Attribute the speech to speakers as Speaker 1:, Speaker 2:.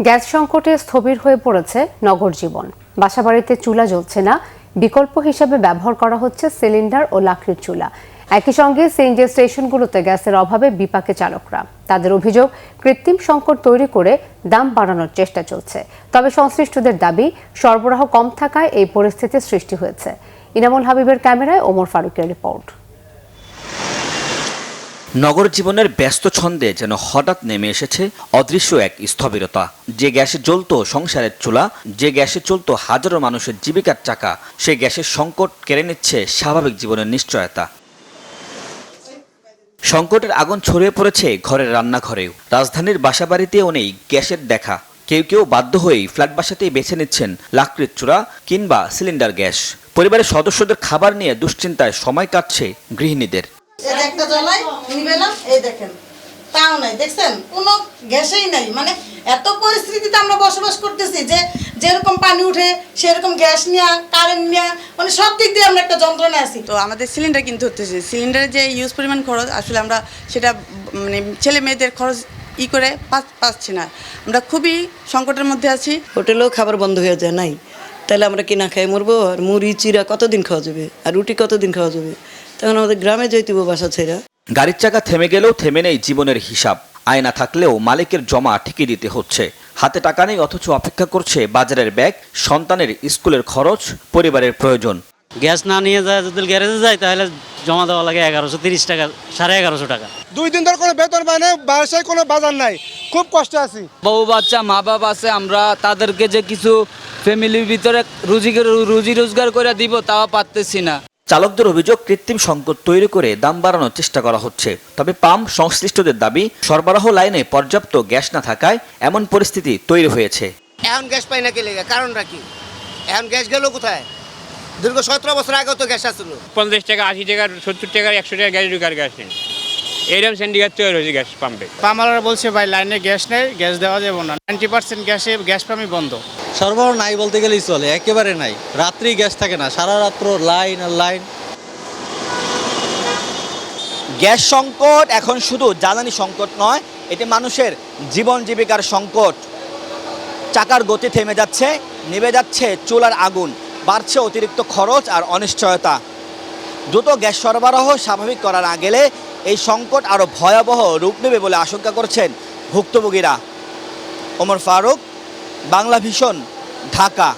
Speaker 1: Gas সংকটে স্থবির হয়ে পড়েছে নগর জীবন। বাসাবাড়িতে চুলা জ্বলছে না, বিকল্প হিসেবে ব্যবহার করা হচ্ছে সিলিন্ডার ও লাকড়ির চুলা। একই সঙ্গে সিএনজি স্টেশনগুলোতে গ্যাসের অভাবে বিপাকে চালকরা। তাদের অভিযোগ, কৃত্রিম সংকট তৈরি করে দাম বাড়ানোর চেষ্টা চলছে। তবে সংশ্লিষ্টদের দাবি, সরবরাহ কম থাকায় এই পরিস্থিতির সৃষ্টি হয়েছে। ইনামুল হাবিবের ক্যামেরায় ওমর ফারুকের রিপোর্ট।
Speaker 2: নগর জীবনের ব্যস্ত ছন্দে যেন হঠাৎ নেমে এসেছে অদৃশ্য এক স্থবিরতা। যে গ্যাসে জ্বলত সংসারের চুলা, যে গ্যাসে চলত হাজারো মানুষের জীবিকার চাকা, সে গ্যাসের সংকট কেড়ে নিচ্ছে স্বাভাবিক জীবনের নিশ্চয়তা। সংকটের আগুন ছড়িয়ে পড়েছে ঘরের রান্নাঘরেও। রাজধানীর বাসাবাড়িতেও নেই গ্যাসের দেখা। কেউ কেউ বাধ্য হয়েই ফ্ল্যাট বাসাতেই বেছে নিচ্ছেন লাকড়ির চুলা কিংবা সিলিন্ডার গ্যাস। পরিবারের সদস্যদের খাবার নিয়ে দুশ্চিন্তায় সময় কাটছে গৃহিণীদের।
Speaker 3: একটা জ্বলাই নিবেলাম, এই দেখেন তাও নাই, দেখছেন কোনো গ্যাসই নাই। মানে এত পরিস্থিতিতে আমরা বসবাস করতেছি যে যেরকম পানি উঠে সেরকম গ্যাস নেওয়া, কারেন্ট নেওয়া, মানে সব দিক দিয়ে আমরা একটা যন্ত্রণা আছি।
Speaker 4: তো আমাদের সিলিন্ডার কিনতে হতেছে, সিলিন্ডারের যে ইউজ পরিমাণ খরচ, আসলে আমরা সেটা মানে ছেলে মেয়েদের খরচ করে পাচ্ছি না। আমরা খুবই সংকটের মধ্যে আছি।
Speaker 5: হোটেলেও খাবার বন্ধ হয়ে যায় নাই, তাহলে আমরা কিনা খাই মরবো। আর মুড়ি চিরা কতদিন খাওয়া যাবে, আর রুটি কতদিন খাওয়া যাবে? তখন আমাদের গ্রামে যাইতেব বাসা ছেড়া।
Speaker 2: গাড়ির চাকা থেমে গেলেও থেমে নেই জীবনের হিসাব। আয়না থাকলেও মালিকের জমা ঠিকই দিতে হচ্ছে। হাতে টাকা নেই, অথচ অপেক্ষা করছে বাজারের ব্যাগ, সন্তানের স্কুলের খরচ, পরিবারের প্রয়োজন।
Speaker 6: গ্যাস না নিয়ে যায়, যদি গ্যারেজে যায় তাহলে জমা দেওয়া লাগে 1130 টাকা, 1150 টাকা।
Speaker 7: 2 দিন ধরে কোনো বেতন পাই না, বাসায় কোনো বাজার নাই, খুব কষ্ট আছি।
Speaker 8: বউ বাচ্চা মা বাবা আছে, আমরা তাদেরকে যে কিছু ফ্যামিলির ভিতরে রুজি রোজগার করে দিব তাও পারতেছি না।
Speaker 2: চালকদের অভিযোগ, কৃত্রিম সংকট তৈরি করে দাম বাড়ানোর চেষ্টা করা হচ্ছে। তবে পাম্প সংশ্লিষ্টদের দাবি, সরবরাহ লাইনে পর্যাপ্ত গ্যাস না থাকায় এমন পরিস্থিতি তৈরি হয়েছে।
Speaker 9: এখন গ্যাস পাই না, কে লেগে কারণটা কি? এখন গ্যাস গেল কোথায়? দীর্ঘ 17 বছর আগেও তো গ্যাস আসছিল।
Speaker 10: 50 টাকা, 80 টাকা, 70 টাকা, 100 টাকা গ্যাস ঢুকার গ্যাস নেই। এইরকম সিন্ডিকেট তৈরি হয়েছে গ্যাস পাম্পে।
Speaker 7: পাম্পওয়ালারা বলছে ভাই লাইনে গ্যাস নেই, গ্যাস দেওয়া যাবে না। 90% গ্যাস পাম্পই বন্ধ।
Speaker 6: সরবরাহ নাই বলতে গেলেই চলে, একেবারে নাই। রাত্রি গ্যাস থাকে না, সারা রাত্র লাইন আর লাইন।
Speaker 2: গ্যাস সংকট এখন শুধু জ্বালানি সংকট নয়, এটি মানুষের জীবন জীবিকার সংকট। চাকার গতি থেমে যাচ্ছে, নিভে যাচ্ছে চুলার আগুন, বাড়ছে অতিরিক্ত খরচ আর অনিশ্চয়তা। দ্রুত গ্যাস সরবরাহ স্বাভাবিক করা না গেলে এই সংকট আরও ভয়াবহ রূপ নেবে বলে আশঙ্কা করছেন ভুক্তভোগীরা। ওমর ফারুক, বাংলা ভিশন, ঢাকা।